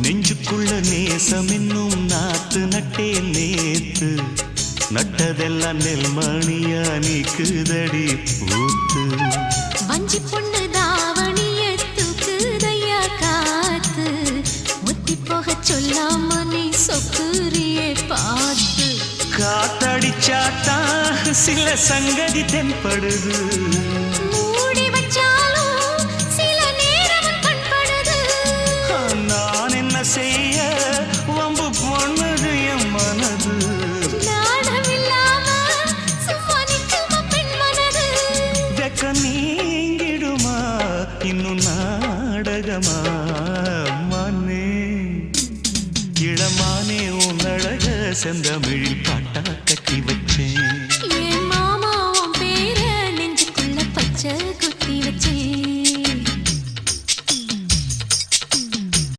நெஞ்சுக்குள்ள நேசம் என்னும் நாத்து நட்டே நேத்து நட்டதெல்லாம் நெல்மணியா நீக்குதடி பூத்து வஞ்சி பொண்ணு தாவணிய தூக்குதையா காத்து முத்தி போக சொல்லாம நீ சொக்குரியே பார்த்து காத்தடிச்சாத்தான் சில சங்கதி தென்படுது மூடி வச்சாலும் சில நேரம் கண்படுது நான் என்ன செய்ய வம்பு பொண்ணுது என் மனது நாடமில்லாம சும்மா நிற்குமா பெண் மனது வெக்க நீங்கிடுமா இன்னும் நாடகமா மானே இளமானே உன் அழக செந்தமிழில் பாட்டா கட்டி வச்ச